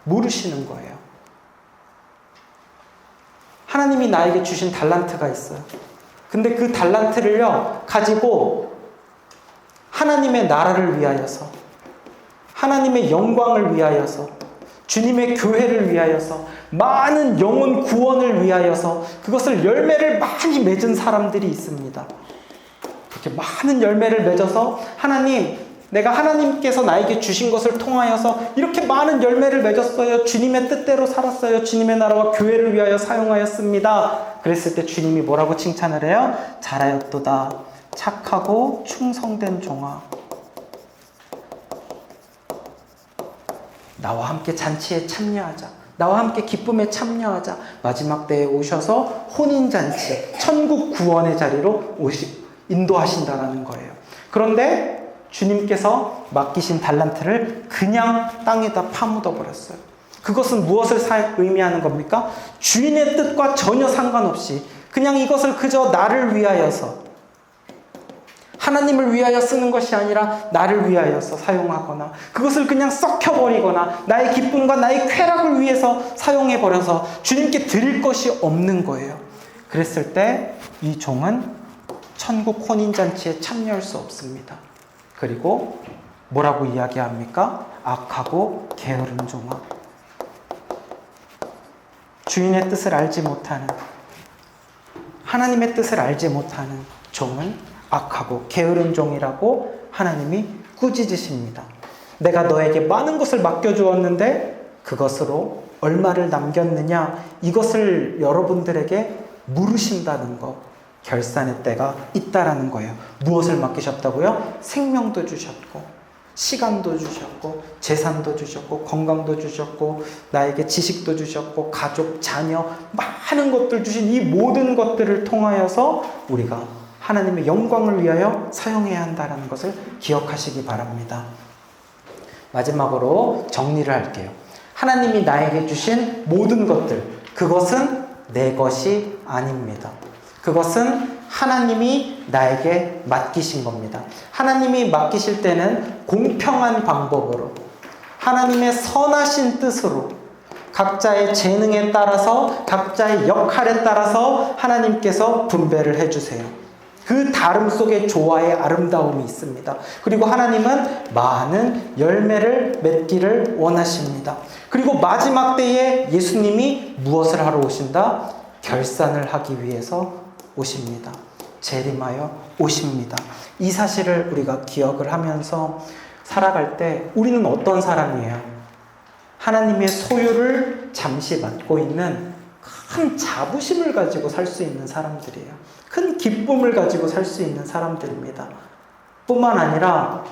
A: 물으시는 거예요. 하나님이 나에게 주신 달란트가 있어요. 근데 그 달란트를요, 가지고 하나님의 나라를 위하여서, 하나님의 영광을 위하여서, 주님의 교회를 위하여서, 많은 영혼 구원을 위하여서 그것을 열매를 많이 맺은 사람들이 있습니다. 그렇게 많은 열매를 맺어서 하나님, 내가 하나님께서 나에게 주신 것을 통하여서 이렇게 많은 열매를 맺었어요. 주님의 뜻대로 살았어요. 주님의 나라와 교회를 위하여 사용하였습니다. 그랬을 때 주님이 뭐라고 칭찬을 해요? 잘하였도다. 착하고 충성된 종아. 나와 함께 잔치에 참여하자. 나와 함께 기쁨에 참여하자. 마지막 때에 오셔서 혼인잔치, 천국 구원의 자리로 인도하신다라는 거예요. 그런데 주님께서 맡기신 달란트를 그냥 땅에다 파묻어 버렸어요. 그것은 무엇을 의미하는 겁니까? 주인의 뜻과 전혀 상관없이 그냥 이것을 그저 나를 위하여서, 하나님을 위하여 쓰는 것이 아니라 나를 위하여서 사용하거나 그것을 그냥 썩혀버리거나 나의 기쁨과 나의 쾌락을 위해서 사용해버려서 주님께 드릴 것이 없는 거예요. 그랬을 때 이 종은 천국 혼인잔치에 참여할 수 없습니다. 그리고 뭐라고 이야기합니까? 악하고 게으른 종아. 주인의 뜻을 알지 못하는, 하나님의 뜻을 알지 못하는 종은 악하고 게으른 종이라고 하나님이 꾸짖으십니다. 내가 너에게 많은 것을 맡겨주었는데 그것으로 얼마를 남겼느냐, 이것을 여러분들에게 물으신다는 것, 결산의 때가 있다라는 거예요. 무엇을 맡기셨다고요? 생명도 주셨고, 시간도 주셨고, 재산도 주셨고, 건강도 주셨고, 나에게 지식도 주셨고, 가족, 자녀, 많은 것들 주신 이 모든 것들을 통하여서 우리가 하나님의 영광을 위하여 사용해야 한다는 것을 기억하시기 바랍니다. 마지막으로 정리를 할게요. 하나님이 나에게 주신 모든 것들, 그것은 내 것이 아닙니다. 그것은 하나님이 나에게 맡기신 겁니다. 하나님이 맡기실 때는 공평한 방법으로, 하나님의 선하신 뜻으로, 각자의 재능에 따라서, 각자의 역할에 따라서 하나님께서 분배를 해주세요. 그 다름 속에 조화의 아름다움이 있습니다. 그리고 하나님은 많은 열매를 맺기를 원하십니다. 그리고 마지막 때에 예수님이 무엇을 하러 오신다? 결산을 하기 위해서 오십니다. 재림하여 오십니다. 이 사실을 우리가 기억을 하면서 살아갈 때 우리는 어떤 사람이에요? 하나님의 소유를 잠시 맡고 있는 큰 자부심을 가지고 살 수 있는 사람들이에요. 큰 기쁨을 가지고 살 수 있는 사람들입니다. 뿐만 아니라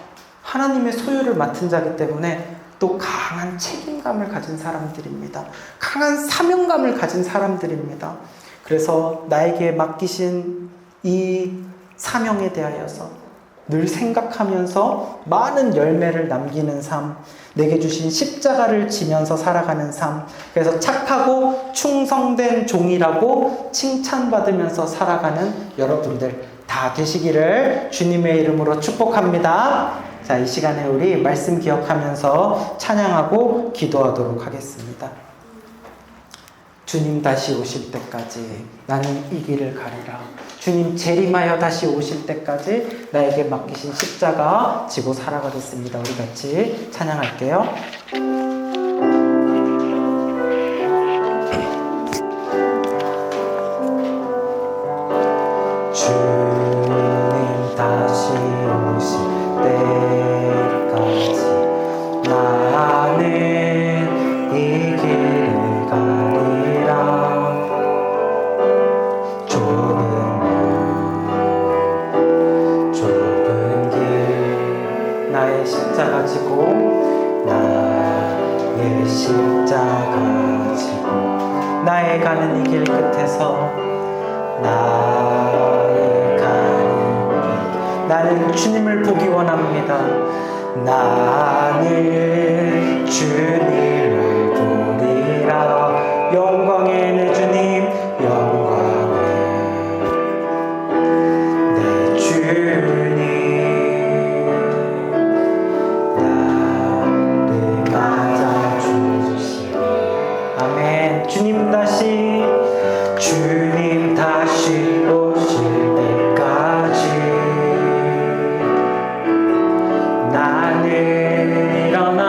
A: 하나님의 소유를 맡은 자이기 때문에 또 강한 책임감을 가진 사람들입니다. 강한 사명감을 가진 사람들입니다. 그래서 나에게 맡기신 이 사명에 대하여서 늘 생각하면서 많은 열매를 남기는 삶, 내게 주신 십자가를 지면서 살아가는 삶, 그래서 착하고 충성된 종이라고 칭찬받으면서 살아가는 여러분들 다 되시기를 주님의 이름으로 축복합니다. 자, 이 시간에 우리 말씀 기억하면서 찬양하고 기도하도록 하겠습니다. 주님 다시 오실 때까지 나는 이 길을 가리라. 주님 재림하여 다시 오실 때까지 나에게 맡기신 십자가 지고 살아가겠습니다. 우리 같이 찬양할게요. 주님 다시 오실 때까지 나는 이 길을 가리라. 좁은 길 나의 십자가 지고, 나의 십자가 지고, 나의 가는 이 길 끝에서 나의 가는 길, 나는 주님을 보기 원합니다. 나는 주님을 보리라. 영광의 내 주님, 영광의 내 주님, 나를 맞아주시기. 아멘. 주님 다시 오실 때까지 나는 일어나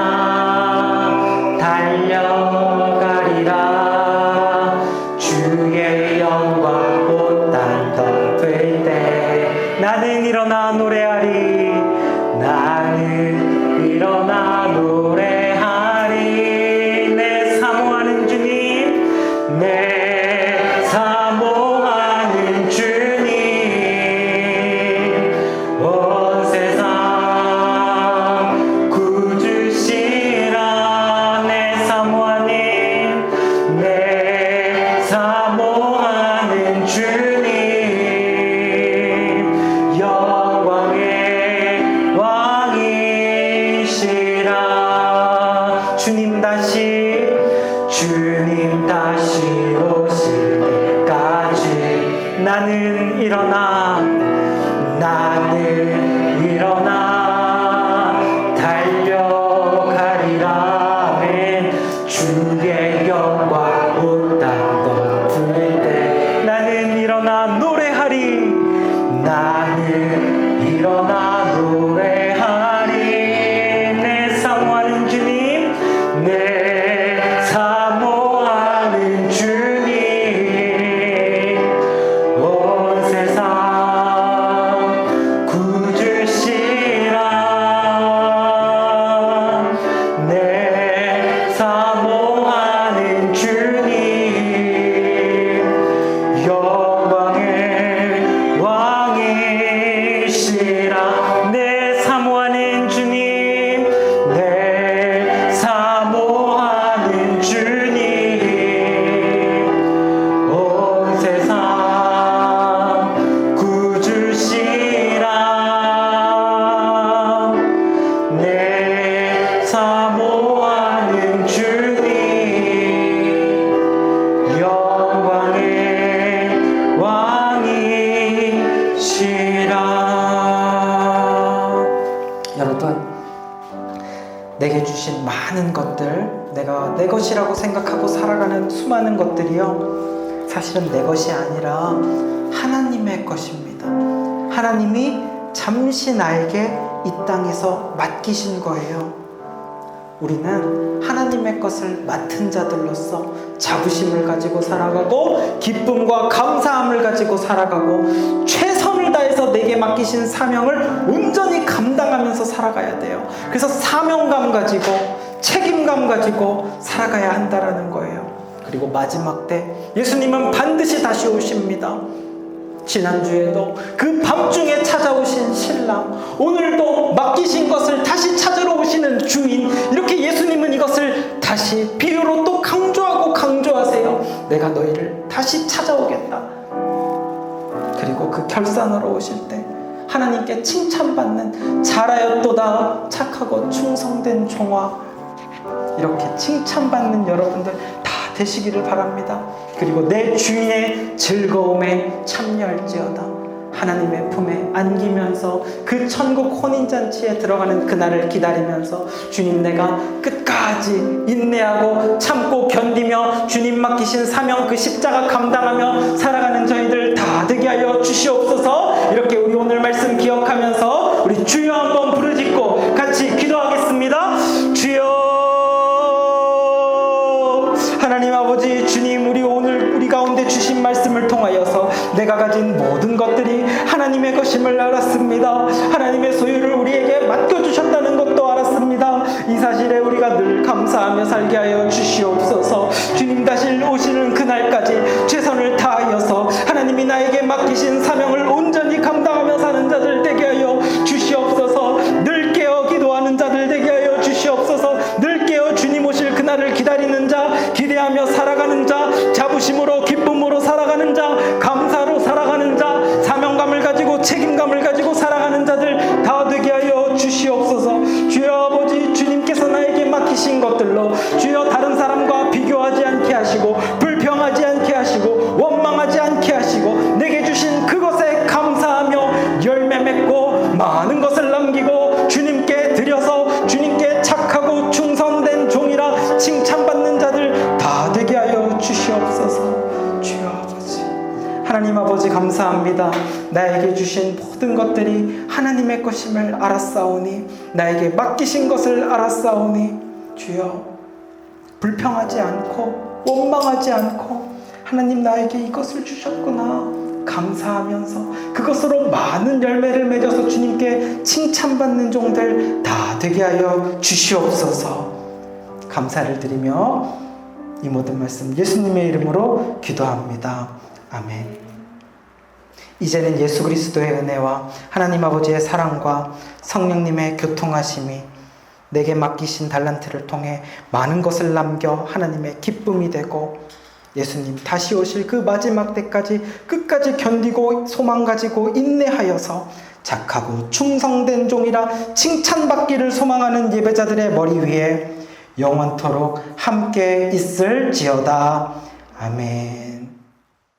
A: 달려가리라. 주의 영광 온 땅 덮을 때 나는 일어나 노래하리. 나는 일어나 노래하리. 내 사모하는 주님, 내 사모하는 주님, 온 세상 구주시라. 내 사모하는, 내 사모하는 주님, 영광의 나는 일어나 달려가리라. 아멘. 주의 영광 온 땅 덮을 때 나는 일어나 노래하리. 나는 일어나 노래하리. 내 사모하는 주님, 내 사모하는 주님, 온 세상 구주시라. 내 사모하는 주님, 영광의 왕이시라. 내 사모하는 주님, 내 사모하는 주님, 온 세상 구주시라. 내 사모하는 주님, 영광의 왕이시라. 여러분, 내게 주신 많은 것들, 내가 내 것이라고 생각하고 살아가는 수많은 것들이요, 사실은 내 것이 아니라 하나님의 것입니다. 하나님이 잠시 나에게 이 땅에서 맡기신 거예요. 우리는 하나님의 것을 맡은 자들로서 자부심을 가지고 살아가고, 기쁨과 감사함을 가지고 살아가고, 최선을 다해서 내게 맡기신 사명을 온전히 감당하면서 살아가야 돼요. 그래서 사명감 가지고, 책임감 가지고 살아가야 한다라는 거예요. 그리고 마지막 때 예수님은 반드시 다시 오십니다. 지난주에도 그 밤중에 찾아오신 신랑, 오늘도 맡기신 것을 다시 찾으러 오시는 주인, 이렇게 예수님은 이것을 다시 비유로 또 강조하고 강조하세요. 내가 너희를 다시 찾아오겠다. 그리고 그 결산으로 오실 때 하나님께 칭찬받는 잘하였도다 착하고 충성된 종아, 이렇게 칭찬받는 여러분들 다 되시기를 바랍니다. 그리고 내 주인의 즐거움에 참여할지어다. 하나님의 품에 안기면서 그 천국 혼인잔치에 들어가는 그날을 기다리면서, 주님, 내가 끝까지 인내하고 참고 견디며 주님 맡기신 사명, 그 십자가 감당하며 살아가는 저희들 다 되게 하여 주시옵소서. 이렇게 우리 오늘 말씀 기억하면서 우리 주여 한번 부르짖고 같이 기도하겠습니다. 주여, 하나님 아버지, 주님, 우리 가운데 주신 말씀을 통하여서 내가 가진 모든 것들이 하나님의 것임을 알았습니다. 하나님의 소유를 우리에게 맡겨주셨다는 것도 알았습니다. 이 사실에 우리가 늘 감사하며 살게 하여 주시옵소서. 주님 다시 오시는 그날까지 최선을 다하여서 하나님이 나에게 맡기신 사명을 온전히 감당하며 사는 자들 되게 하여 주시옵소서. 늘 깨어 기도하는 자들 되게 하여 주시옵소서. 늘 깨어 주님 오실 그날을 기다리는 자, 기대하며 살아가는 자, 자부심으로 기쁨으로 살아가는 자, 감사로 살아가는 자, 사명감을 가지고 책임감을 가지고 살아가는 자들 다 되게 하여 주시옵소서. 주여 아버지, 주님께서 나에게 맡기신 것들로 주여 다른 사람과 비교하지 않게 하시고, 불평하지 않게 하시고, 원망하지 않게 하시고, 내게 주신 그것에 감사하며 열매 맺고 많은 것을 남기고 주님께 드려서 주님께 착하고 충성된 종이라 칭찬받는 자들 다 되게 하여 주시옵소서. 주여 아버지, 하나님 아버지, 감사합니다. 나에게 주신 모든 것들이 하나님의 것임을 알았사오니, 나에게 맡기신 것을 알았사오니, 주여 불평하지 않고 원망하지 않고, 하나님 나에게 이것을 주셨구나 감사하면서 그것으로 많은 열매를 맺어서 주님께 칭찬받는 종들 다 되게 하여 주시옵소서. 감사를 드리며 이 모든 말씀 예수님의 이름으로 기도합니다. 아멘. 이제는 예수 그리스도의 은혜와 하나님 아버지의 사랑과 성령님의 교통하심이 내게 맡기신 달란트를 통해 많은 것을 남겨 하나님의 기쁨이 되고, 예수님 다시 오실 그 마지막 때까지 끝까지 견디고 소망 가지고 인내하여서 착하고 충성된 종이라 칭찬받기를 소망하는 예배자들의 머리 위에 영원토록 함께 있을지어다. 아멘.